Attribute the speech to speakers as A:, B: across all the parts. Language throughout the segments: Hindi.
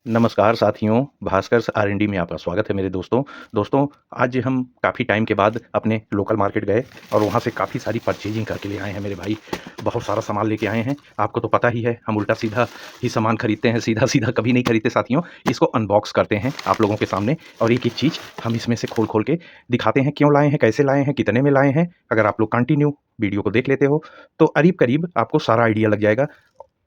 A: नमस्कार साथियों, भास्कर आर&डी में आपका स्वागत है मेरे दोस्तों। दोस्तों, आज हम काफ़ी टाइम के बाद अपने लोकल मार्केट गए और वहाँ से काफ़ी सारी परचेजिंग करके ले आए हैं मेरे भाई। बहुत सारा सामान लेके आए हैं। आपको तो पता ही है, हम उल्टा-सीधा ही सामान खरीदते हैं, सीधा-सीधा कभी नहीं खरीदते साथियों। इसको अनबॉक्स करते हैं आप लोगों के सामने और एक-एक चीज़ हम इसमें से खोल-खोल के दिखाते हैं, क्यों लाए हैं, कैसे लाए हैं, कितने में लाए हैं। अगर आप लोग कंटिन्यू वीडियो को देख लेते हो, तो करीब-करीब आपको सारा आइडिया लग जाएगा।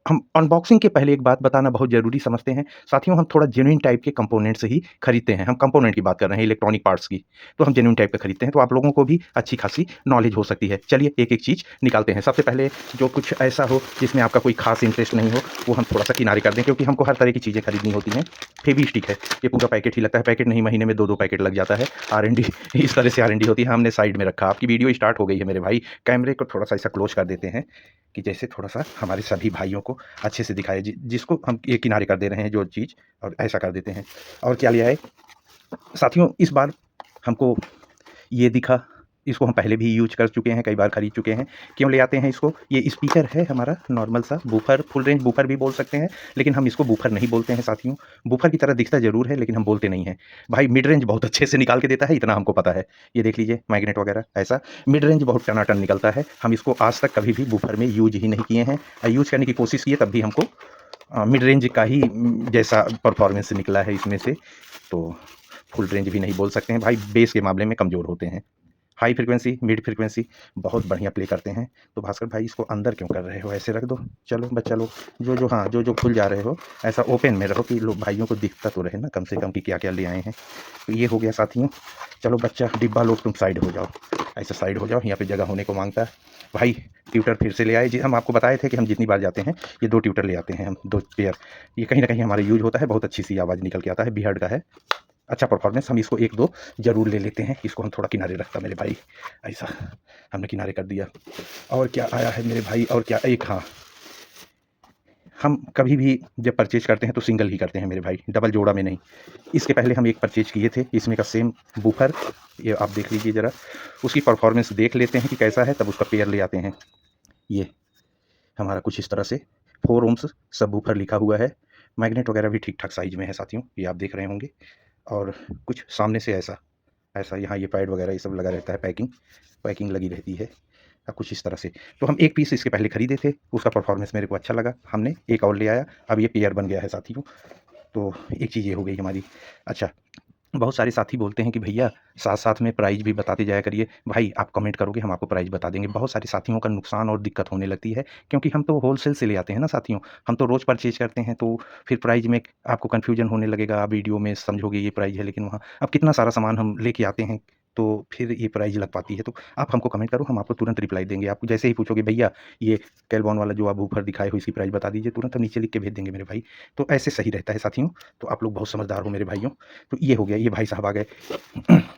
A: हम अनबॉक्सिंग के पहले एक बात बताना बहुत ज़रूरी समझते हैं। साथियों, हम थोड़ा जेन्युइन टाइप के कंपोनेंट से ही खरीदते हैं। हम कंपोनेंट की बात कर रहे हैं, इलेक्ट्रॉनिक पार्ट्स की। तो हम जेन्युइन टाइप का खरीदते हैं, तो आप लोगों को भी अच्छी खासी नॉलेज हो सकती है। चलिए एक-एक चीज़ निकालते हैं। सबसे पहले जो कुछ ऐसा हो जिसमें आपका कोई ख़ास इंटरेस्ट नहीं हो, वो हम थोड़ा-सा किनारे कर दें, क्योंकि हमको हर तरह की चीज़ें खरीदनी होती हैं। फेवी-स्टिक है, ये पूरा पैकेट ही लगता है। पैकेट नहीं, महीने में 2-2 पैकेट लग जाता है। आर&डी इस तरह से आर&डी होती है। हमने साइड में रखा। आपकी वीडियो स्टार्ट हो गई है मेरे भाई। कैमरे को थोड़ा-सा ऐसा क्लोज़ कर देते हैं कि जैसे थोड़ा-सा हमारे सभी भाइयों को अच्छे से दिखाए, जिसको हम ये किनारे कर दे रहे हैं जो चीज़, और ऐसा कर देते हैं। और क्या लिया है साथियों, इस बार हमको ये दिखा। इसको हम पहले भी यूज़ कर चुके हैं, कई बार खरीद चुके हैं। क्यों ले आते हैं इसको? ये स्पीकर है हमारा नॉर्मल सा बूफर, फुल रेंज बूफर भी बोल सकते हैं, लेकिन हम इसको बूफर नहीं बोलते हैं साथियों। बूफर की तरह दिखता ज़रूर है, लेकिन हम बोलते नहीं हैं। भाई मिड रेंज बहुत अच्छे से निकाल के देता है, इतना हमको पता है। ये देख लीजिए मैग्नेट वगैरह ऐसा मिड रेंज बहुत टनाटन निकलता है। हम इसको आज तक कभी भी बूफर में यूज़ ही नहीं किए हैं। यूज़ करने की कोशिश किए तब भी हमको मिड रेंज का ही जैसा परफॉर्मेंस निकला है इसमें से। तो फुल रेंज भी नहीं बोल सकते हैं भाई, बेस के मामले में कमज़ोर होते हैं। हाई फ्रीक्वेंसी, मिड फ्रीक्वेंसी बहुत बढ़िया प्ले करते हैं। तो भास्कर भाई, इसको अंदर क्यों कर रहे हो? ऐसे रख दो। चलो बच्चा लोग, जो खुल जा रहे हो, ऐसा ओपन में रहो कि लोग भाइयों को दिखता तो रहे ना कम से कम कि क्या-क्या ले आए हैं। तो ये हो गया साथियों। चलो बच्चा डिब्बा लोग, तुम साइड हो जाओ। ऐसे साइड हो जाओ, यहाँ पे जगह होने को माँगता है। भाई ट्यूटर फिर से ले आए। जी, हम आपको बताए थे कि हम जितनी बार जाते हैं, ये 2 ट्यूटर ले आते हैं हम, 2 पेयर। ये कहीं न कहीं हमारा यूज़ होता है, बहुत अच्छी-सी आवाज़ निकल के आता है, बिहर्ड का है। अच्छा परफॉर्मेंस, हम इसको 1-2 ज़रूर ले लेते हैं। इसको हम थोड़ा किनारे रखता मेरे भाई, ऐसा हमने किनारे कर दिया। और क्या आया है मेरे भाई, और क्या, एक हाँ, हम कभी भी जब परचेज़ करते हैं तो सिंगल ही करते हैं मेरे भाई, डबल जोड़ा में नहीं। इसके पहले हम एक परचेज़ किए थे, इसमें का सेम बूफर, ये आप देख लीजिए ज़रा। उसकी परफॉर्मेंस देख लेते हैं कि कैसा है, तब उसका पेयर ले आते हैं। ये हमारा कुछ इस तरह से 4 ओम्स सबवूफ़र लिखा हुआ है। मैग्नेट वगैरह भी ठीक-ठाक साइज़ में है साथियों, ये आप देख रहे होंगे। और कुछ सामने से ऐसा ऐसा यहाँ ये पैड वगैरह ये सब लगा रहता है, पैकिंग पैकिंग लगी रहती है। कुछ इस तरह से। तो हम एक पीस इसके पहले खरीदे थे, उसका परफॉर्मेंस मेरे को अच्छा लगा, हमने एक और ले आया। अब ये पेयर बन गया है साथियों। तो एक चीज़ ये हो गई हमारी। अच्छा, बहुत सारे साथी बोलते हैं कि भैया साथ-साथ में प्राइस भी बताते जाया करिए। भाई आप कमेंट करोगे, हम आपको प्राइस बता देंगे। बहुत सारे साथियों का नुकसान और दिक्कत होने लगती है, क्योंकि हम तो होलसेल से ले आते हैं ना साथियों। हम तो रोज़ परचेज़ करते हैं, तो फिर प्राइस में आपको कन्फ्यूजन होने लगेगा। आप वीडियो में समझोगे ये प्राइस है, लेकिन वहाँ अब कितना सारा सामान हम लेके आते हैं, तो फिर ये प्राइस लग पाती है। तो आप हमको कमेंट करो, हम आपको तुरंत रिप्लाई देंगे। आप जैसे ही पूछोगे भैया ये कैलबॉन वाला जो आप वूफर दिखाए हो, इसकी प्राइस बता दीजिए, तुरंत हम नीचे लिख के भेज देंगे मेरे भाई। तो ऐसे सही रहता है साथियों। तो आप लोग बहुत समझदार हो मेरे भाइयों। तो ये हो गया, ये भाई साहब आ गए।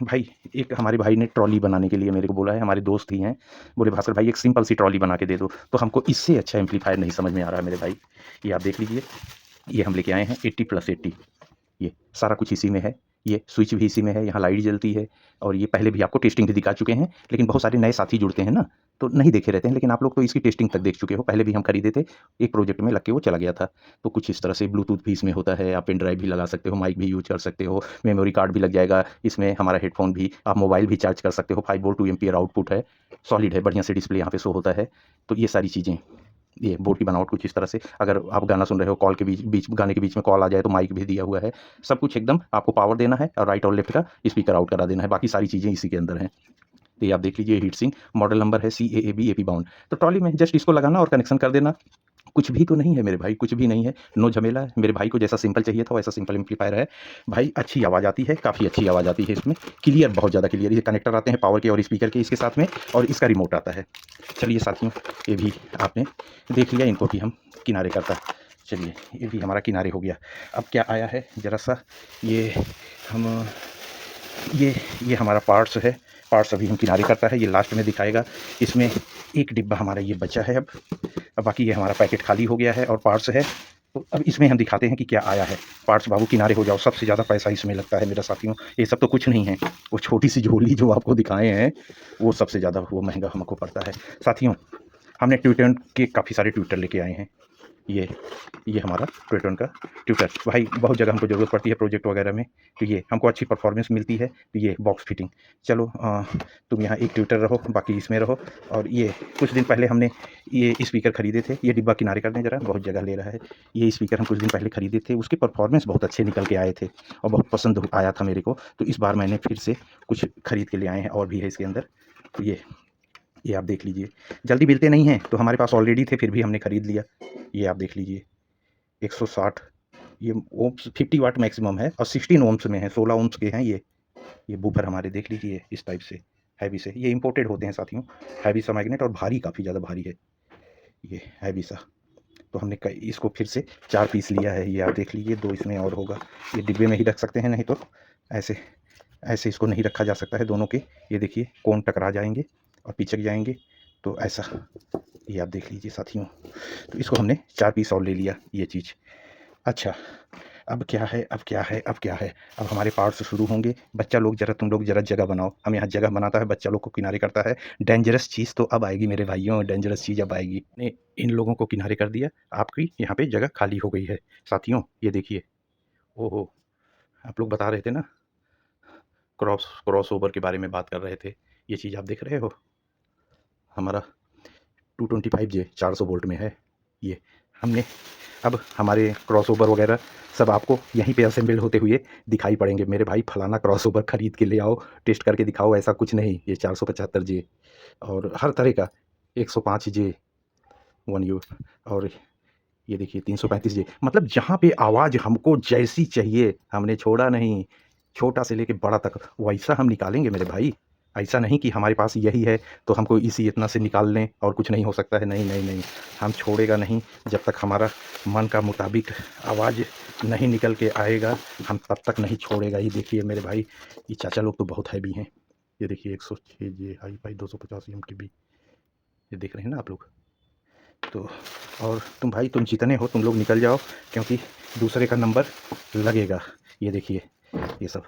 A: भाई एक हमारे भाई ने ट्रॉली बनाने के लिए मेरे को बोला है, हमारे दोस्त ही हैं। बोले भास्कर भाई एक सिंपल सी ट्रॉली बना के दे दो। तो हमको इससे अच्छा एम्पलीफायर नहीं समझ में आ रहा है मेरे भाई। ये आप देख लीजिए, ये हम लेके आए हैं 80+80। ये सारा कुछ इसी में है। ये स्विच भी इसी में है, यहाँ लाइट जलती है। और ये पहले भी आपको टेस्टिंग भी दिखा चुके हैं, लेकिन बहुत सारे नए साथी जुड़ते हैं ना, तो नहीं देखे रहते हैं। लेकिन आप लोग तो इसकी टेस्टिंग तक देख चुके हो, पहले भी हम खरीदे थे, एक प्रोजेक्ट में लग के वो चला गया था। तो कुछ इस तरह से ब्लूटूथ भी इसमें होता है, आप पेन ड्राइव भी लगा सकते हो, माइक भी यूज़ कर सकते हो, मेमोरी कार्ड भी लग जाएगा इसमें, हमारा हेडफ़ोन भी, आप मोबाइल भी चार्ज कर सकते हो। 5 वोल्ट 2 एम्पीयर आउटपुट है, सॉलिड है, बढ़िया से डिस्प्ले यहाँ पे शो होता है। तो ये सारी चीज़ें, ये बोर्ड की बनावट कुछ इस तरह से, अगर आप गाना सुन रहे हो, कॉल के बीच बीच गाने के बीच में कॉल आ जाए तो माइक भी दिया हुआ है। सब कुछ एकदम आपको पावर देना है और राइट और लेफ्ट का स्पीकर आउट करा देना है, बाकी सारी चीज़ें इसी के अंदर हैं। तो ये आप देख लीजिए, हीट सिंक, मॉडल नंबर है CAAB AP बाउंड। तो ट्रॉली में जस्ट इसको लगाना और कनेक्शन कर देना। कुछ भी तो नहीं है मेरे भाई, कुछ भी नहीं है, नो झमेला है। मेरे भाई को जैसा सिंपल चाहिए था वैसा सिंपल एम्पलीफायर है। भाई अच्छी आवाज़ आती है, काफ़ी अच्छी आवाज़ आती है इसमें, क्लियर, बहुत ज़्यादा क्लियर। ये कनेक्टर आते हैं पावर के और स्पीकर के इसके साथ में, और इसका रिमोट आता है। चलिए साथियों, ये भी आपने देख लिया, इनको भी हम किनारे करता। चलिए ये भी हमारा किनारे हो गया। अब क्या आया है ज़रा-सा, ये हम ये हमारा पार्ट्स है। पार्ट्स अभी हम किनारे करता है, ये लास्ट में दिखाएगा। इसमें एक डिब्बा हमारा ये बचा है अब बाकी ये हमारा पैकेट खाली हो गया है और पार्ट्स है। तो अब इसमें हम दिखाते हैं कि क्या आया है। पार्ट्स बाबू किनारे हो जाओ, सबसे ज़्यादा पैसा इसमें लगता है मेरे साथियों। ये सब तो कुछ नहीं है, वो छोटी-सी झोली जो आपको दिखाए हैं, वो सबसे ज़्यादा वो महँगा हमको पड़ता है। साथियों, हमने ट्विटर के काफ़ी सारे ट्विटर लेके आए हैं। ये हमारा ट्विटन का ट्विटर। भाई बहुत जगह हमको ज़रूरत पड़ती है प्रोजेक्ट वगैरह में, तो ये हमको अच्छी परफॉर्मेंस मिलती है। तो ये बॉक्स फिटिंग, चलो तुम यहाँ एक ट्विटर रहो, बाकी इसमें रहो। और ये कुछ दिन पहले हमने ये स्पीकर ख़रीदे थे, ये डिब्बा किनारे कर दें ज़रा, बहुत जगह ले रहा है। ये स्पीकर हम कुछ दिन पहले ख़रीदे थे, उसके परफॉर्मेंस बहुत अच्छे निकल के आए थे और बहुत पसंद आया था मेरे को। तो इस बार मैंने फिर से कुछ ख़रीद के ले आए हैं, और भी है इसके अंदर। तो ये आप देख लीजिए, जल्दी मिलते नहीं हैं, तो हमारे पास ऑलरेडी थे, फिर भी हमने ख़रीद लिया। ये आप देख लीजिए 160, ये ओम्स 50 वाट मैक्सिमम है और 16 ओम्स में है, 16 ओम्स के हैं ये बूफर हमारे। देख लीजिए इस टाइप से हैवी से, ये इंपोर्टेड होते हैं साथियों। हैवी सा मैग्नेट और भारी, काफ़ी ज़्यादा भारी है ये हैवी सा। तो हमने इसको फिर से 4 पीस लिया है। ये आप देख लीजिए, 2 इसमें और होगा। ये डिब्बे में ही रख सकते हैं, नहीं तो ऐसे ऐसे इसको नहीं रखा जा सकता है दोनों के। ये देखिए कोण टकरा जाएंगे और पिचक जाएंगे, तो ऐसा। ये आप देख लीजिए साथियों, तो इसको हमने 4 पीस और ले लिया ये चीज़। अच्छा, अब क्या है, अब हमारे पार्ट्स शुरू होंगे। बच्चा लोग ज़रा, तुम लोग ज़रा जगह बनाओ। हम यहाँ जगह बनाता है, बच्चा लोग को किनारे करता है। डेंजरस चीज़ तो अब आएगी मेरे भाइयों, डेंजरस चीज़ अब आएगी। ने इन लोगों को किनारे कर दिया, आपकी यहाँ पे जगह खाली हो गई है साथियों। ये देखिए, ओहो, आप लोग बता रहे थे ना, क्रॉस ओवर के बारे में बात कर रहे थे। ये चीज़ आप देख रहे हो, हमारा 225J 400 वोल्ट में है। ये हमने, अब हमारे क्रॉसओवर वगैरह सब आपको यहीं पे असेंबल होते हुए दिखाई पड़ेंगे। मेरे भाई फलाना क्रॉसओवर ख़रीद के ले आओ, टेस्ट करके दिखाओ, ऐसा कुछ नहीं। ये 475J और हर तरह का 105J 1U, और ये देखिए 335J। मतलब जहाँ पे आवाज़ हमको जैसी चाहिए, हमने छोड़ा नहीं। छोटा से लेके बड़ा तक वैसा हम निकालेंगे मेरे भाई। ऐसा नहीं कि हमारे पास यही है तो हमको इसी इतना से निकाल लें और कुछ नहीं हो सकता है। नहीं नहीं नहीं, हम छोड़ेगा नहीं जब तक हमारा मन का मुताबिक आवाज़ नहीं निकल के आएगा, हम तब तक नहीं छोड़ेगा। ये देखिए मेरे भाई, ये चाचा लोग तो बहुत हैवी हैं। ये देखिए 106J हाई फाई 250 MKB, ये देख रहे हैं ना आप लोग। तो और तुम भाई, तुम जितने हो तुम लोग निकल जाओ, क्योंकि दूसरे का नंबर लगेगा। ये देखिए ये सब,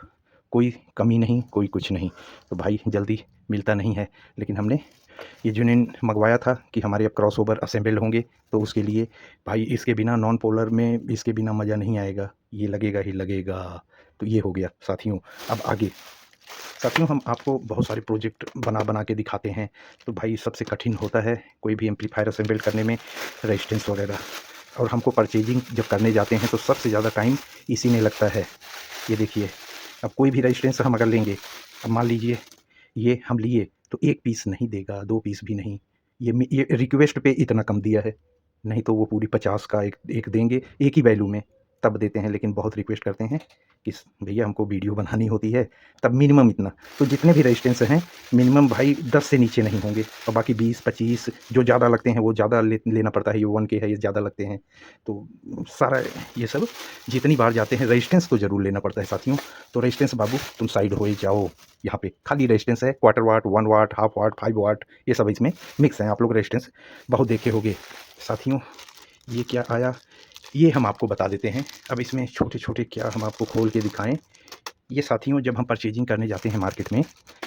A: कोई कमी नहीं, कोई कुछ नहीं। तो भाई जल्दी मिलता नहीं है, लेकिन हमने ये यूनियन मंगवाया था कि हमारे अब क्रॉसओवर असेंबल होंगे, तो उसके लिए भाई इसके बिना नॉन पोलर में इसके बिना मज़ा नहीं आएगा, ये लगेगा ही लगेगा। तो ये हो गया साथियों। अब आगे साथियों, हम आपको बहुत सारे प्रोजेक्ट बना के दिखाते हैं। तो भाई सबसे कठिन होता है कोई भी एम्पलीफायर असेंबल करने में रेजिस्टेंस वगैरह, और हमको परचेजिंग जब करने जाते हैं तो सबसे ज़्यादा टाइम इसी में लगता है। ये देखिए, अब कोई भी रेजिस्टेंस हम अगर लेंगे, अब मान लीजिए ये हम लिए तो 1 पीस नहीं देगा, 2 पीस भी नहीं। ये रिक्वेस्ट पे इतना कम दिया है, नहीं तो वो पूरी 50 का एक देंगे, एक ही वैल्यू में, तब देते हैं। लेकिन बहुत रिक्वेस्ट करते हैं कि भैया हमको वीडियो बनानी होती है, तब मिनिमम इतना। तो जितने भी रेजिस्टेंस हैं मिनिमम भाई 10 से नीचे नहीं होंगे, और बाकी 20-25 जो ज़्यादा लगते हैं वो ज़्यादा लेना पड़ता है। ये 1K है, ये ज़्यादा लगते हैं। तो सारा ये सब जितनी बार जाते हैं रेजिस्टेंस तो ज़रूर लेना पड़ता है साथियों। तो रेजिस्टेंस बाबू तुम साइड हो जाओ, यहाँ पे खाली रेजिस्टेंस है, क्वार्टर वाट, 1 वाट, हाफ वाट, 5 वाट, ये सब इसमें मिक्स हैं। आप लोग रेजिस्टेंस बहुत देखे होंगे साथियों। ये क्या आया, ये हम आपको बता देते हैं। अब इसमें छोटे छोटे क्या हम आपको खोल के दिखाएं। ये साथियों, जब हम परचेजिंग करने जाते हैं मार्केट में,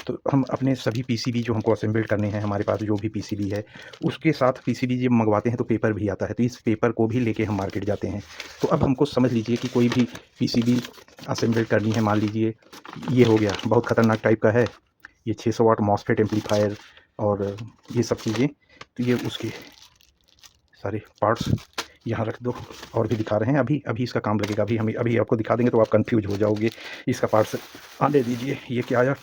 A: तो हम अपने सभी पीसीबी जो हमको असेंबल करने हैं, हमारे पास जो भी पीसीबी है उसके साथ पीसीबी जब मंगवाते हैं तो पेपर भी आता है। तो इस पेपर को भी लेके हम मार्केट जाते हैं। तो अब हमको समझ लीजिए कि कोई भी पीसीबी असेंबल करनी है, मान लीजिए ये हो गया, बहुत ख़तरनाक टाइप का है ये 600 वाट मॉसफेट एम्पलीफायर और ये सब चीज़ें। तो ये उसके सारे पार्ट्स यहाँ रख दो, और भी दिखा रहे हैं। अभी इसका काम लगेगा। अभी आपको दिखा देंगे तो आप कंफ्यूज हो जाओगे। इसका पार्ट्स आने दीजिए। ये क्या आया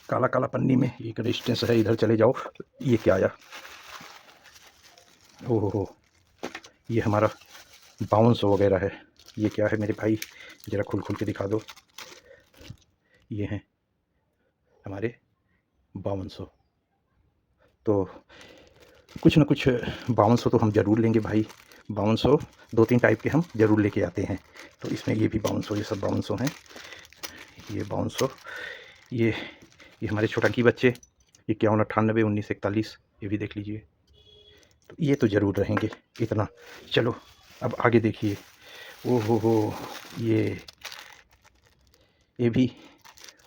A: काला काला पन्नी में, एक रेजिस्टेंस है, इधर चले जाओ। ये क्या आया, ओहो, ये हमारा 5200 वगैरह है। ये क्या है मेरे भाई, ज़रा खुल के दिखा दो। ये हैं हमारे 5200। तो कुछ न कुछ 5200 तो हम ज़रूर लेंगे भाई। 5200 2-3 टाइप के हम ज़रूर लेके आते हैं। तो इसमें ये भी 5200, ये सब 5200 हैं। ये 5200, ये हमारे छोटंकी बच्चे 5198 1941, ये भी देख लीजिए। तो ये तो ज़रूर रहेंगे इतना। चलो अब आगे देखिए, ओ हो, ये भी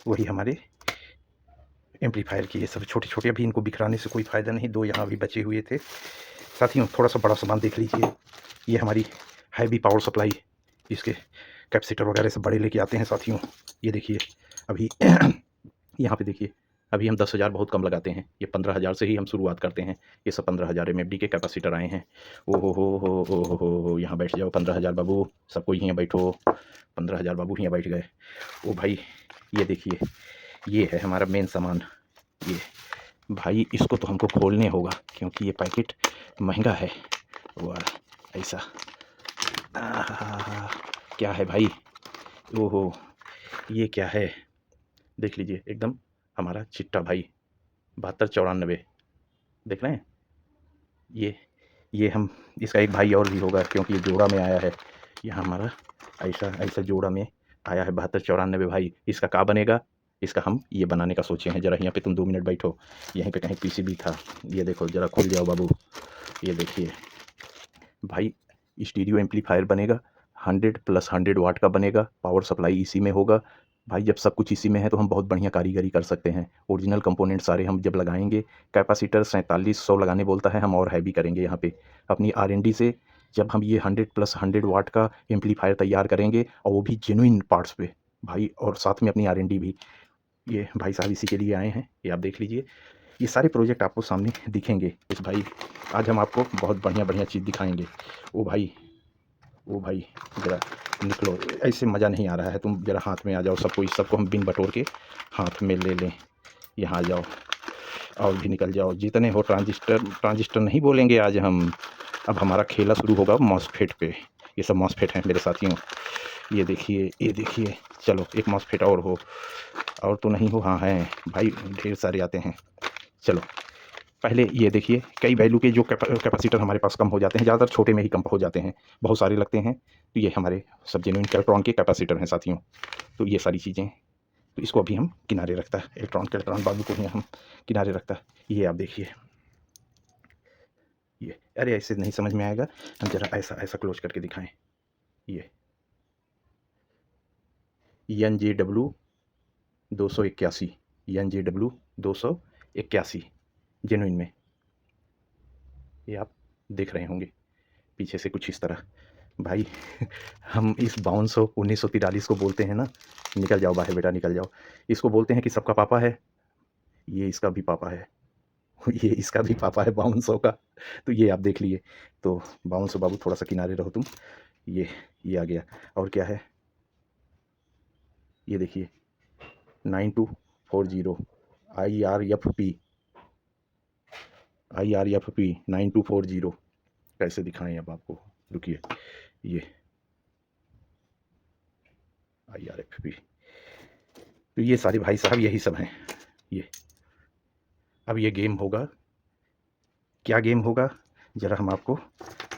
A: वही हमारे एम्पलीफायर की। ये सब छोटे छोटे, अभी इनको बिखराने से कोई फ़ायदा नहीं। 2 यहाँ भी बचे हुए थे, साथियों थोड़ा सा बड़ा सामान देख लीजिए, ये हमारी हैवी पावर सप्लाई, इसके कैपेसिटर वगैरह से बड़े लेके आते हैं साथियों। ये देखिए अभी यहाँ पे देखिए, अभी हम 10,000 बहुत कम लगाते हैं, ये 15,000 से ही हम शुरुआत करते हैं। ये सब 15,000 एमएफडी के कैपेसिटर आए हैं। ओ हो, यहाँ बैठ जाओ 15,000 बाबू, सबको यहाँ बैठो, 15,000 बाबू यहाँ बैठ गए। ओ भाई ये देखिए, ये है हमारा मेन सामान। ये भाई इसको तो हमको खोलने होगा क्योंकि ये पैकेट महंगा है। वाह ऐसा क्या है भाई, ओहो ये क्या है, देख लीजिए एकदम हमारा चिट्टा भाई 7294, देख रहे हैं। ये हम इसका एक भाई और भी होगा क्योंकि ये जोड़ा में आया है, यहाँ हमारा ऐसा जोड़ा में आया है 7294 भाई। इसका क्या बनेगा, इसका हम ये बनाने का सोचे हैं। ज़रा यहाँ पे तुम 2 मिनट बैठो, यहीं पे कहीं पीसीबी था, ये देखो ज़रा खुल जाओ बाबू। ये देखिए भाई स्टीरियो एम्पलीफायर बनेगा, 100+100 वाट का बनेगा, पावर सप्लाई इसी में होगा भाई। जब सब कुछ इसी में है तो हम बहुत बढ़िया कारीगरी कर सकते हैं। ओरिजिनल कंपोनेंट सारे हम जब लगाएंगे, कैपेसिटर 4700 लगाने बोलता है, हम और हैवी करेंगे यहाँ पे अपनी R&D से। जब हम ये 100+100 वाट का एम्पलीफायर तैयार करेंगे और वो भी जेन्युइन पार्ट्स पे भाई, और साथ में अपनी R&D भी। ये भाई साहब इसी के लिए आए हैं, ये आप देख लीजिए, ये सारे प्रोजेक्ट आपको सामने दिखेंगे। इस भाई आज हम आपको बहुत बढ़िया चीज़ दिखाएंगे। ओ भाई ज़रा निकलो, ऐसे मज़ा नहीं आ रहा है, तुम ज़रा हाथ में आ जाओ। सबको हम बिन बटोर के हाथ में ले लें, यहाँ आ जाओ और भी निकल जाओ जितने हो। ट्रांजिस्टर नहीं बोलेंगे आज हम, अब हमारा खेला शुरू होगा मॉसफेट पे। ये सब मॉसफेट हैं मेरे साथियों, ये देखिए चलो एक मॉसफेट और हो, और तो नहीं हो, हाँ हैं भाई ढेर सारे आते हैं। चलो पहले ये देखिए, कई वैल्यू के जो कैपेसिटर हमारे पास कम हो जाते हैं, ज़्यादातर छोटे में ही कम हो जाते हैं, बहुत सारे लगते हैं। तो ये हमारे सब जेन्युइन इलेक्ट्रॉन के कैपेसिटर हैं साथियों। तो ये सारी चीज़ें, तो इसको अभी हम किनारे रखता है, इलेक्ट्रॉन बाबू को ही हम किनारे रखता है। ये आप देखिए, ये अरे ऐसे नहीं समझ में आएगा, हम ज़रा ऐसा क्लोज करके दिखाएं। ये NJW 281, NJW 281 जेन्युइन में, ये आप देख रहे होंगे पीछे से कुछ इस तरह। भाई हम इस 5200 1943 को बोलते हैं ना, निकल जाओ बाहर बेटा निकल जाओ, इसको बोलते हैं कि सबका पापा है, ये इसका भी पापा है, ये इसका भी पापा है 5200 का। तो ये आप देख लिए। तो 5200 बाबू थोड़ा सा किनारे रहो तुम, ये आ गया। और क्या है, ये देखिए 9240 IRFP 9240, कैसे दिखाएं अब आपको, रुकिए, ये IRFP। तो ये सारे भाई साहब यही सब हैं। ये अब ये गेम होगा, क्या गेम होगा ज़रा हम आपको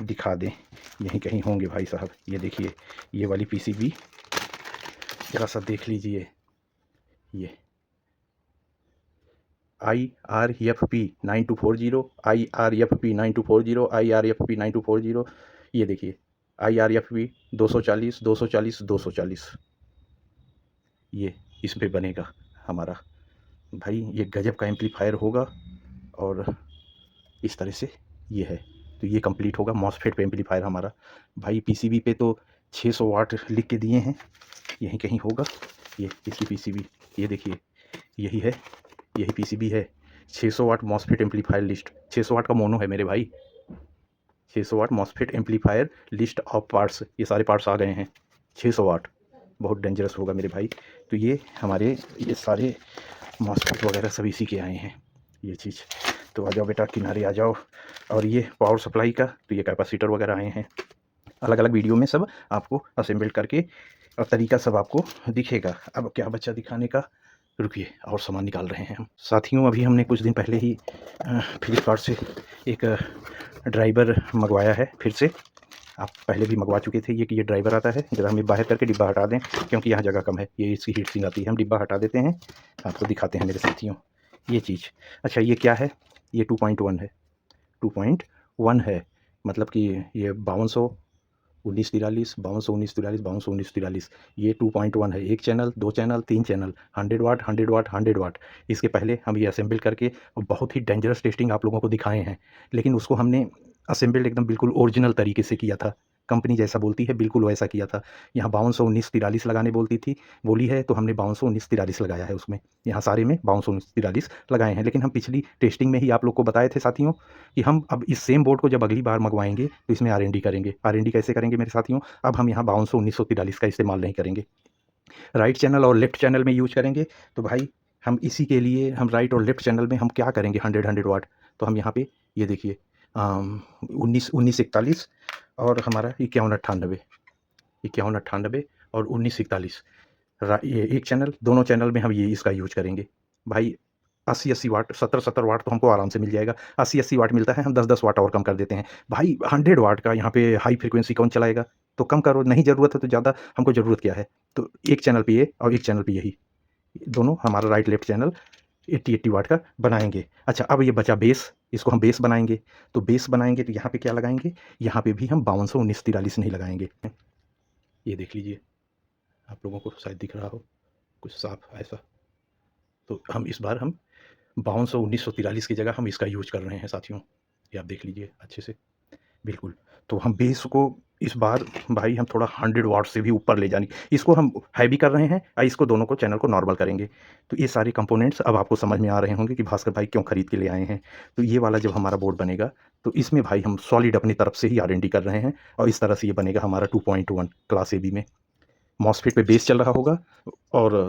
A: दिखा दें, यहीं कहीं होंगे भाई साहब। ये देखिए ये वाली PCB ज़रा सा देख लीजिए, ये IRFP 9240, IRFP 9240, IRFP 9240। ये देखिए IRFP 240 240 240, ये इस पे बनेगा हमारा भाई। ये गजब का एम्पलीफायर होगा, और इस तरह से ये है। तो ये कंप्लीट होगा मॉसफेट पे एम्पलीफायर हमारा भाई। PCB पे तो 600 वाट लिख के दिए हैं, यहीं कहीं होगा ये इसकी PCB। ये देखिए यही है, यही PCB है। 600 watt MOSFET amplifier list, 600 watt का मोनो है मेरे भाई, 600 watt MOSFET amplifier list of parts, ये सारे पार्ट्स आ गए हैं। 600 वाट बहुत डेंजरस होगा मेरे भाई। तो ये हमारे ये सारे मॉसफेट वगैरह सब इसी के आए हैं, ये चीज़। तो आ जाओ बेटा किनारे आ जाओ। और ये पावर सप्लाई का, तो ये कैपेसिटर वगैरह आए हैं, अलग अलग वीडियो में सब आपको असेंबल करके और तरीका सब आपको दिखेगा। अब क्या बच्चा दिखाने का, रुकिए और सामान निकाल रहे हैं हम साथियों। अभी हमने कुछ दिन पहले ही फ्लिपकार्ट से एक ड्राइवर मंगवाया है फिर से, आप पहले भी मंगवा चुके थे। ये ड्राइवर आता है, ज़रा हमें बाहर करके डिब्बा हटा दें क्योंकि यहाँ जगह कम है, ये इसकी हीट सिंक आती है। हम डिब्बा हटा देते हैं, आपको दिखाते हैं मेरे साथियों ये चीज़। अच्छा ये क्या है, ये 2.1 है, 2.1 है, मतलब कि ये 5200 1943 5200 1943 5200 1943, ये 2.1 है। एक चैनल, 2 चैनल, 3 चैनल, 100 वाट 100 वाट 100 वाट। इसके पहले हम ये असेंबल करके और बहुत ही डेंजरस टेस्टिंग आप लोगों को दिखाए हैं, लेकिन उसको हमने असेंबल्ड एकदम बिल्कुल ओरिजिनल तरीके से किया था। कंपनी जैसा बोलती है बिल्कुल वैसा किया था। यहाँ 521943 लगाने बोली है, तो हमने 521943 लगाया है उसमें। यहाँ सारे में 521943 लगाए हैं। लेकिन हम पिछली टेस्टिंग में ही आप लोग को बताए थे साथियों कि हम अब इस सेम बोर्ड को जब अगली बार मंगवाएंगे तो इसमें R&D करेंगे। R&D कैसे करेंगे मेरे साथियों? अब हम यहाँ 521943 का इस्तेमाल नहीं करेंगे, राइट चैनल और लेफ्ट चैनल में यूज करेंगे। तो भाई हम इसी के लिए हम राइट और लेफ्ट चैनल में हम क्या करेंगे, 100 वाट। तो हम यहाँ पे ये देखिए 1941 और हमारा 5198 और 1941 ये एक चैनल, दोनों चैनल में हम ये इसका यूज करेंगे। भाई 80-80 वाट, 70-70 वाट तो हमको आराम से मिल जाएगा। 80-80 वाट मिलता है, हम 10-10 वाट और कम कर देते हैं। भाई 100 वाट का यहाँ पे हाई फ्रीक्वेंसी कौन चलाएगा? तो कम करो, नहीं ज़रूरत है तो ज़्यादा, हमको ज़रूरत क्या है? तो एक चैनल पे ये और एक चैनल पे यही, दोनों हमारा राइट लेफ्ट चैनल 80-80 वाट का बनाएंगे। अच्छा, अब ये बचा बेस, इसको हम बेस बनाएंगे। तो बेस बनाएंगे तो यहाँ पे क्या लगाएंगे? यहाँ पे भी हम 521943 नहीं लगाएंगे। ये देख लीजिए, आप लोगों को शायद दिख रहा हो कुछ साफ ऐसा। तो हम इस बार हम 521943 की जगह हम इसका यूज कर रहे हैं साथियों। ये आप देख लीजिए अच्छे से, बिल्कुल। तो हम बेस को इस बार भाई हम थोड़ा 100 वाट से भी ऊपर ले जाने, इसको हम हैवी कर रहे हैं और इसको दोनों को चैनल को नॉर्मल करेंगे। तो ये सारे कंपोनेंट्स अब आपको समझ में आ रहे होंगे कि भास्कर भाई क्यों खरीद के ले आए हैं। तो ये वाला जब हमारा बोर्ड बनेगा तो इसमें भाई हम सॉलिड अपनी तरफ से ही R&D कर रहे हैं और इस तरह से ये बनेगा हमारा 2.1 क्लास AB में। मॉसफेट पे बेस चल रहा होगा और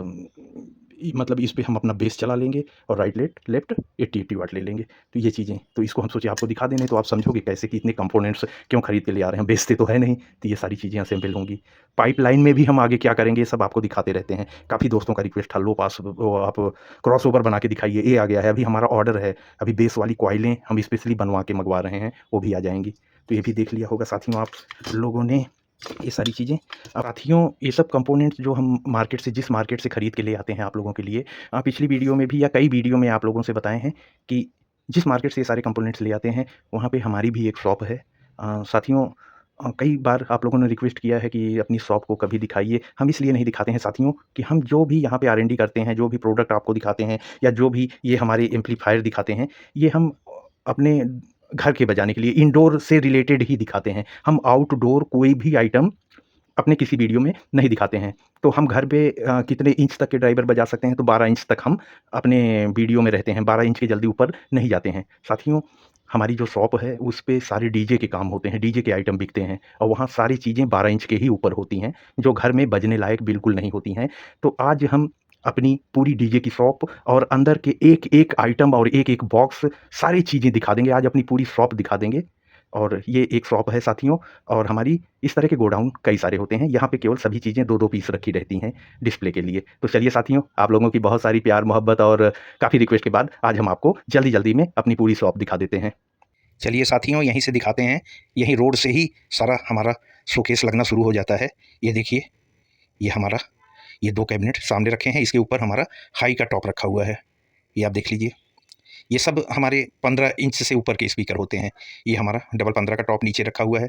A: मतलब इस पे हम अपना बेस चला लेंगे और राइट लेफ्ट 80-80 वाट ले लेंगे। तो ये चीज़ें, तो इसको हम सोचे आपको दिखा दें, तो आप समझोगे कैसे कि इतने कंपोनेंट्स क्यों खरीद के ले आ रहे हैं, बेचते तो है नहीं। तो ये सारी चीज़ें असेंबल होंगी। पाइपलाइन में भी हम आगे क्या करेंगे ये सब आपको दिखाते रहते हैं। काफ़ी दोस्तों का रिक्वेस्ट था, लो पास वो आप क्रॉस ओवर बना के दिखाइए। ये आ गया है, अभी हमारा ऑर्डर है, अभी बेस वाली कॉइलें हम स्पेशली बनवा के मंगवा रहे हैं, वो भी आ जाएंगी। तो ये भी देख लिया होगा साथियों आप लोगों ने ये सारी चीज़ें। अब साथियों ये सब कंपोनेंट्स जो हम मार्केट से, जिस मार्केट से ख़रीद के ले आते हैं आप लोगों के लिए, पिछली वीडियो में भी या कई वीडियो में आप लोगों से बताए हैं कि जिस मार्केट से ये सारे कंपोनेंट्स ले आते हैं वहाँ पे हमारी भी एक शॉप है। साथियों कई बार आप लोगों ने रिक्वेस्ट किया है कि अपनी शॉप को कभी दिखाइए। हम इसलिए नहीं दिखाते हैं साथियों कि हम जो भी यहाँ पे R&D करते हैं, जो भी प्रोडक्ट आपको दिखाते हैं या जो भी ये हमारे एम्पलीफायर दिखाते हैं, ये हम अपने घर के बजाने के लिए इंडोर से रिलेटेड ही दिखाते हैं। हम आउटडोर कोई भी आइटम अपने किसी वीडियो में नहीं दिखाते हैं। तो हम घर पे कितने इंच तक के ड्राइवर बजा सकते हैं, तो 12 इंच तक हम अपने वीडियो में रहते हैं, 12 इंच के जल्दी ऊपर नहीं जाते हैं। साथियों हमारी जो शॉप है उस पे सारे डीजे के काम होते हैं, डीजे के आइटम बिकते हैं और वहाँ सारी चीज़ें 12 इंच के ही ऊपर होती हैं, जो घर में बजने लायक बिल्कुल नहीं होती हैं। तो आज हम अपनी पूरी डीजे की शॉप और अंदर के एक-एक आइटम और एक-एक बॉक्स सारी चीज़ें दिखा देंगे। आज अपनी पूरी शॉप दिखा देंगे और ये एक शॉप है साथियों। और हमारी इस तरह के गोडाउन कई सारे होते हैं, यहाँ पे केवल सभी चीज़ें 2-2 पीस रखी रहती हैं डिस्प्ले के लिए। तो चलिए साथियों, आप लोगों की बहुत सारी प्यार मोहब्बत और काफ़ी रिक्वेस्ट के बाद आज हम आपको जल्दी-जल्दी में अपनी पूरी शॉप दिखा देते हैं। चलिए साथियों, यहीं से दिखाते हैं, यहीं रोड से ही सारा हमारा शोकेस लगना शुरू हो जाता है। ये देखिए, ये हमारा ये 2 कैबिनेट सामने रखे हैं, इसके ऊपर हमारा हाई का टॉप रखा हुआ है, ये आप देख लीजिए। ये सब हमारे 15 इंच से ऊपर के स्पीकर होते हैं। ये हमारा डबल 15 का टॉप नीचे रखा हुआ है,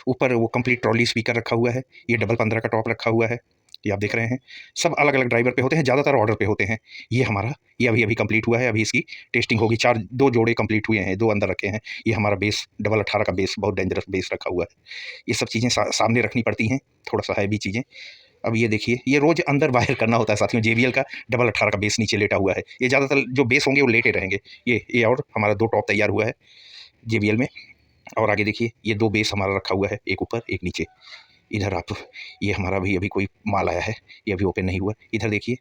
A: ऊपर वो कंप्लीट ट्रॉली स्पीकर रखा हुआ है, ये डबल 15 का टॉप रखा हुआ है, ये आप देख रहे हैं। सब अलग-अलग ड्राइवर पे होते हैं, ज़्यादातर ऑर्डर पे होते हैं। ये हमारा, ये अभी-अभी कंप्लीट हुआ है, अभी इसकी टेस्टिंग होगी। 2 जोड़े कंप्लीट हुए हैं, 2 अंदर रखे हैं। ये हमारा बेस डबल 18 का बेस, बहुत डेंजरस बेस रखा हुआ है। ये सब चीज़ें सामने रखनी पड़ती हैं, थोड़ा-सा हैवी चीज़ें। अब ये देखिए, ये रोज़ अंदर बाहर करना होता है साथियों। JBL का डबल 18 का बेस नीचे लेटा हुआ है। ये ज़्यादातर जो बेस होंगे वो लेटे रहेंगे। ये और हमारा 2 टॉप तैयार हुआ है JBL में। और आगे देखिए, ये 2 बेस हमारा रखा हुआ है, एक ऊपर एक नीचे। इधर आप, ये हमारा भी अभी कोई माल आया है, ये अभी ओपन नहीं हुआ। इधर देखिए,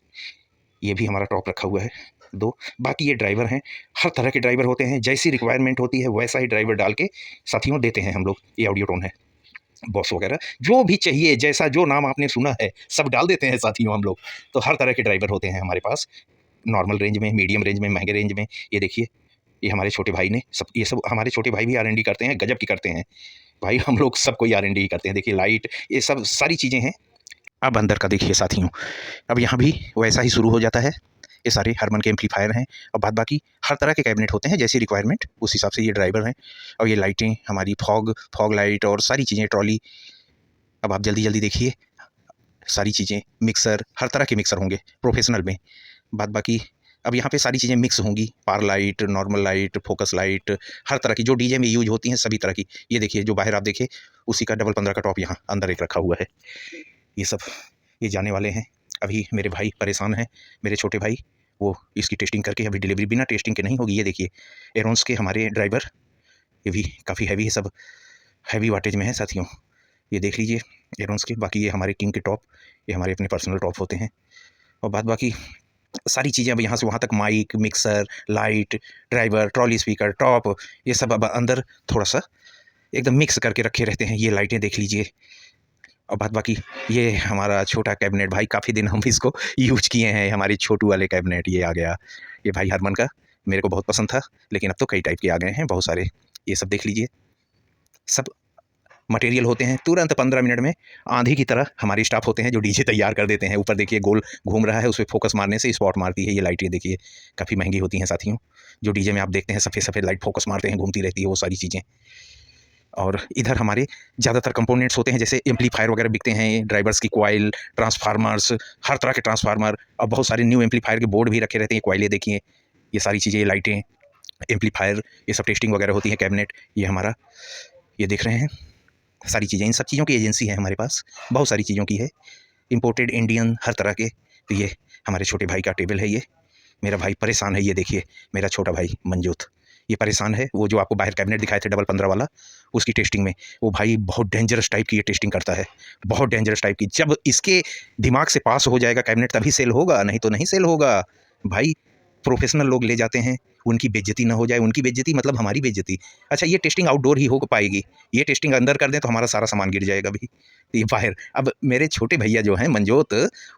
A: ये भी हमारा टॉप रखा हुआ है 2। बाकी ये ड्राइवर हैं, हर तरह के ड्राइवर होते हैं, जैसी रिक्वायरमेंट होती है वैसा ही ड्राइवर डाल के साथियों देते हैं हम लोग। ये ऑडियोटोन है, बॉस वगैरह जो भी चाहिए, जैसा जो नाम आपने सुना है सब डाल देते हैं साथियों हम लोग। तो हर तरह के ड्राइवर होते हैं हमारे पास, नॉर्मल रेंज में, मीडियम रेंज में, महंगे रेंज में। ये देखिए, ये हमारे छोटे भाई ने सब, ये सब हमारे छोटे भाई भी R&D करते हैं, गजब की करते हैं भाई। हम लोग सब कोई R&D ही करते हैं। देखिए लाइट, ये सब सारी चीज़ें हैं। अब अंदर का देखिए साथियों, अब यहाँ भी वैसा ही शुरू हो जाता है। ये सारे हरमन के एम्पलीफायर हैं और बाद बाकी हर तरह के कैबिनेट होते हैं, जैसी रिक्वायरमेंट उस हिसाब से ये ड्राइवर हैं। और ये लाइटें हमारी फॉग लाइट और सारी चीज़ें, ट्रॉली। अब आप जल्दी-जल्दी देखिए, सारी चीज़ें, मिक्सर, हर तरह के मिक्सर होंगे प्रोफेशनल में। बाद बाकी अब यहाँ पे सारी चीज़ें मिक्स होंगी, par light, normal light, focus light, हर तरह की जो डीजे में यूज होती हैं सभी तरह की। ये देखिए जो बाहर आप देखिए उसी का डबल 15 का टॉप यहाँ अंदर एक रखा हुआ है। ये सब ये जाने वाले हैं। अभी मेरे भाई परेशान हैं, मेरे छोटे भाई, वो इसकी टेस्टिंग करके अभी डिलीवरी बिना टेस्टिंग के नहीं होगी। ये देखिए एरोन्स के हमारे ड्राइवर, ये भी काफ़ी हैवी है, सब हैवी वाटेज में है साथियों। ये देख लीजिए एरोन्स के। बाकी ये हमारे किंग के टॉप, ये हमारे अपने पर्सनल टॉप होते हैं। और बाद बाकी सारी चीज़ें अब यहाँ से वहाँ तक, mic, mixer, light, driver, trolley speaker, top, ये सब अब अंदर थोड़ा सा एकदम मिक्स करके रखे रहते हैं। ये लाइटें देख लीजिए। और बाद बाकी ये हमारा छोटा कैबिनेट, भाई काफ़ी दिन हम इसको यूज किए हैं, हमारी छोटू वाले कैबिनेट ये आ गया। ये भाई हरमन का, मेरे को बहुत पसंद था, लेकिन अब तो कई टाइप के आ गए हैं बहुत सारे। ये सब देख लीजिए, सब मटेरियल होते हैं तुरंत 15 मिनट में। आंधी की तरह हमारी स्टाफ होते हैं जो डीजे तैयार कर देते हैं। ऊपर देखिए गोल घूम रहा है, उस पर फोकस मारने से स्पॉट मारती है। ये लाइटें देखिए काफ़ी महंगी होती हैं साथियों, जो डीजे में आप देखते हैं सफ़ेद सफ़ेद लाइट फोकस मारते हैं, घूमती रहती है वो सारी चीज़ें। और इधर हमारे ज़्यादातर कंपोनेंट्स होते हैं, जैसे एम्पलीफायर वगैरह बिकते हैं, ड्राइवर्स की कॉइल, ट्रांसफार्मर्स, हर तरह के ट्रांसफार्मर, और बहुत सारे न्यू एम्पलीफायर के बोर्ड भी रखे रहते हैं। कॉइलें देखिए, ये सारी चीज़ें, ये लाइटें, एम्पलीफायर, ये सब टेस्टिंग वगैरह होती है। कैबिनेट ये हमारा, ये देख रहे हैं सारी चीज़ें, इन सब चीज़ों की एजेंसी है हमारे पास, बहुत सारी चीज़ों की है, इम्पोर्टेड, इंडियन, हर तरह के। तो ये हमारे छोटे भाई का टेबल है। ये मेरा भाई परेशान है, ये देखिए मेरा छोटा भाई मंजूत, ये परेशान है। वो जो आपको बाहर कैबिनेट दिखाए थे डबल 15 वाला, उसकी टेस्टिंग में वो भाई बहुत डेंजरस टाइप की ये टेस्टिंग करता है, बहुत डेंजरस टाइप की। जब इसके दिमाग से पास हो जाएगा कैबिनेट तभी सेल होगा, नहीं तो नहीं सेल होगा भाई। प्रोफेशनल लोग ले जाते हैं, उनकी बेइज्जती ना हो जाए, उनकी बेइज्जती मतलब हमारी बेइज्जती। अच्छा ये टेस्टिंग आउटडोर ही हो पाएगी, ये टेस्टिंग अंदर कर दें तो हमारा सारा सामान गिर जाएगा भी, ये बाहर। अब मेरे छोटे भैया जो हैं मंजोत,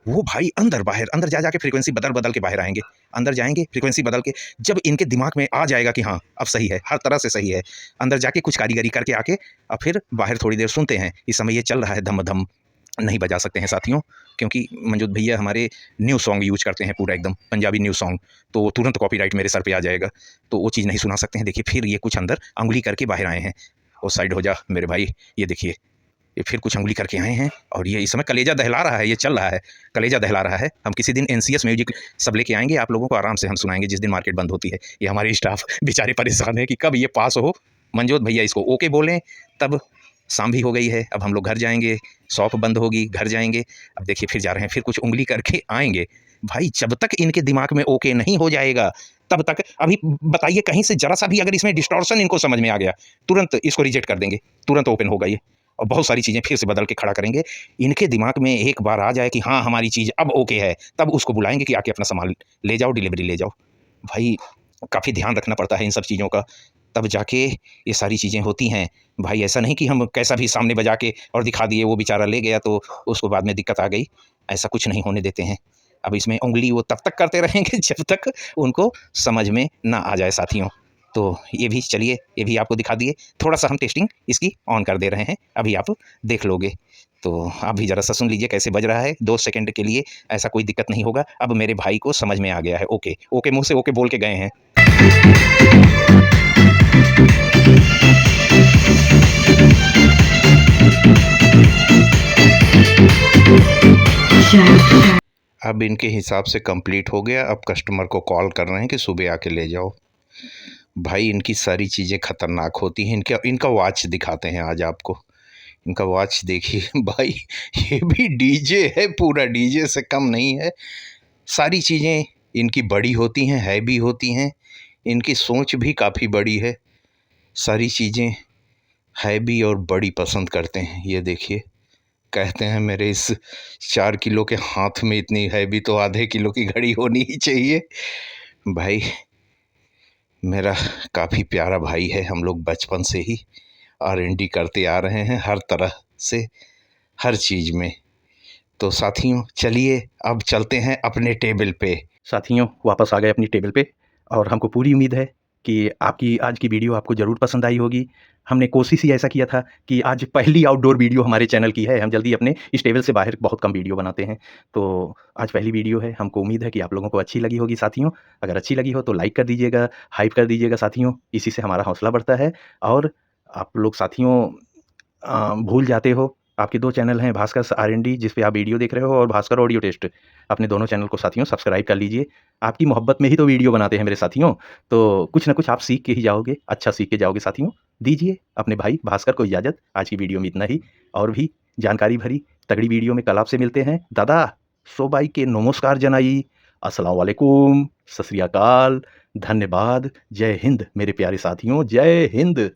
A: वो भाई अंदर बाहर, अंदर जा जाके फ्रीक्वेंसी बदल बदल के बाहर आएंगे, अंदर जाएंगे फ्रीक्वेंसी बदल के। जब इनके दिमाग में आ जाएगा कि हाँ अब सही है, हर तरह से सही है, अंदर जाके कुछ कारीगरी करके आके अब फिर बाहर थोड़ी देर सुनते हैं। इस समय ये चल रहा है धम धम, नहीं बजा सकते हैं साथियों, क्योंकि मंजूत भैया हमारे न्यू सॉन्ग यूज करते हैं, पूरा एकदम पंजाबी न्यू सॉन्ग, तो तुरंत कॉपीराइट मेरे सर पे आ जाएगा, तो वो चीज़ नहीं सुना सकते हैं। देखिए फिर ये कुछ अंदर अंगुली करके बाहर आए हैं, और साइड हो जा मेरे भाई, ये देखिए ये फिर कुछ अंगुली करके आए हैं, और ये इस समय कलेजा दहला रहा है, ये चल रहा है, कलेजा दहला रहा है। हम किसी दिन एनसीएस म्यूजिक सब लेके आएंगे, आप लोगों को आराम से हम सुनाएंगे जिस दिन मार्केट बंद होती है। ये हमारे स्टाफ बेचारे परेशान है कि कब ये पास हो। मंजोत भैया इसको ओके बोलें, तब शाम भी हो गई है, अब हम लोग घर जाएंगे, शॉप बंद होगी, घर जाएंगे। अब देखिए फिर जा रहे हैं, फिर कुछ उंगली करके आएंगे। भाई जब तक इनके दिमाग में ओके नहीं हो जाएगा तब तक, अभी बताइए कहीं से जरा सा भी अगर इसमें डिस्टॉर्शन इनको समझ में आ गया, तुरंत इसको रिजेक्ट कर देंगे, तुरंत ओपन होगा ये, और बहुत सारी चीज़ें फिर से बदल के खड़ा करेंगे। इनके दिमाग में एक बार आ जाए कि हाँ हमारी चीज़ अब ओके है, तब उसको बुलाएंगे कि आके अपना सामान ले जाओ, डिलीवरी ले जाओ। भाई काफ़ी ध्यान रखना पड़ता है इन सब चीज़ों का, तब जाके ये सारी चीज़ें होती हैं। भाई ऐसा नहीं कि हम कैसा भी सामने बजा के और दिखा दिए, वो बेचारा ले गया तो उसको बाद में दिक्कत आ गई, ऐसा कुछ नहीं होने देते हैं। अब इसमें उंगली वो तब तक करते रहेंगे जब तक उनको समझ में ना आ जाए साथियों। तो ये भी चलिए, ये भी आपको दिखा दिए, थोड़ा सा हम टेस्टिंग इसकी ऑन कर दे रहे हैं, अभी आप देख लोगे। तो आप भी ज़रा सा सुन लीजिए कैसे बज रहा है, 2 सेकंड के लिए, ऐसा कोई दिक्कत नहीं होगा। अब मेरे भाई को समझ में आ गया है, ओके ओके, मुँह से ओके बोल के गए हैं। अब इनके हिसाब से कंप्लीट हो गया, अब कस्टमर को कॉल कर रहे हैं कि सुबह आके ले जाओ। भाई इनकी सारी चीज़ें ख़तरनाक होती हैं। इनका वॉच दिखाते हैं आज आपको, इनका वॉच देखिए भाई, ये भी डीजे है, पूरा डीजे से कम नहीं है। सारी चीज़ें इनकी बड़ी होती हैं, हैवी होती हैं, इनकी सोच भी काफ़ी बड़ी है, सारी चीज़ें हैवी और बड़ी पसंद करते हैं। ये देखिए कहते हैं मेरे इस 4 किलो के हाथ में इतनी हैवी तो आधे किलो की घड़ी होनी ही चाहिए। भाई मेरा काफ़ी प्यारा भाई है, हम लोग बचपन से ही R&D करते आ रहे हैं, हर तरह से, हर चीज़ में। तो साथियों चलिए अब चलते हैं अपने टेबल पे। साथियों वापस आ गए अपनी टेबल पे, और हमको पूरी उम्मीद है कि आपकी आज की वीडियो आपको ज़रूर पसंद आई होगी। हमने कोशिश ही ऐसा किया था कि आज पहली आउटडोर वीडियो हमारे चैनल की है, हम जल्दी अपने इस टेबल से बाहर बहुत कम वीडियो बनाते हैं, तो आज पहली वीडियो है। हमको उम्मीद है कि आप लोगों को अच्छी लगी होगी साथियों। अगर अच्छी लगी हो तो लाइक कर दीजिएगा, हाइप कर दीजिएगा साथियों, इसी से हमारा हौसला बढ़ता है। और आप लोग साथियों भूल जाते हो, आपके 2 चैनल हैं, भास्कर R&D जिस पे आप वीडियो देख रहे हो, और भास्कर ऑडियो टेस्ट। अपने दोनों चैनल को साथियों सब्सक्राइब कर लीजिए। आपकी मोहब्बत में ही तो वीडियो बनाते हैं मेरे साथियों, तो कुछ ना कुछ आप सीख के ही जाओगे, अच्छा सीख के जाओगे साथियों। दीजिए अपने भाई भास्कर को इजाज़त। आज की वीडियो में इतना ही, और भी जानकारी भरी तगड़ी वीडियो में कल आपसे मिलते हैं। दादा सोबाईके नमस्कार जनाई, अस्सलाम वालेकुम, सत श्री अकाल, धन्यवाद, जय हिंद मेरे प्यारे साथियों, जय हिंद।